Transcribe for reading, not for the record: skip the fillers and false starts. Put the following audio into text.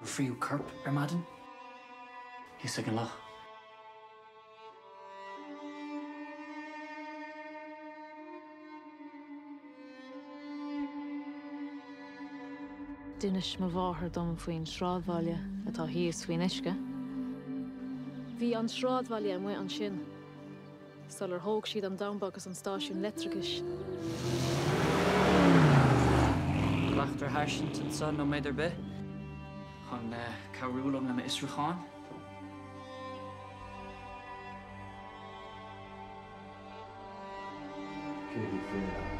Friú curp madan. Hís ag an lech. Dunis má bháthair dom faoin sráidbhaile atá híos faoin uisce. Bhí an sráidbhaile mu an sin. Stal thóg siad an dambagus an stáisiún letricais. Leachtar haisint an son nó méidir be. Chun cabhrúlam na Isracháin. Céad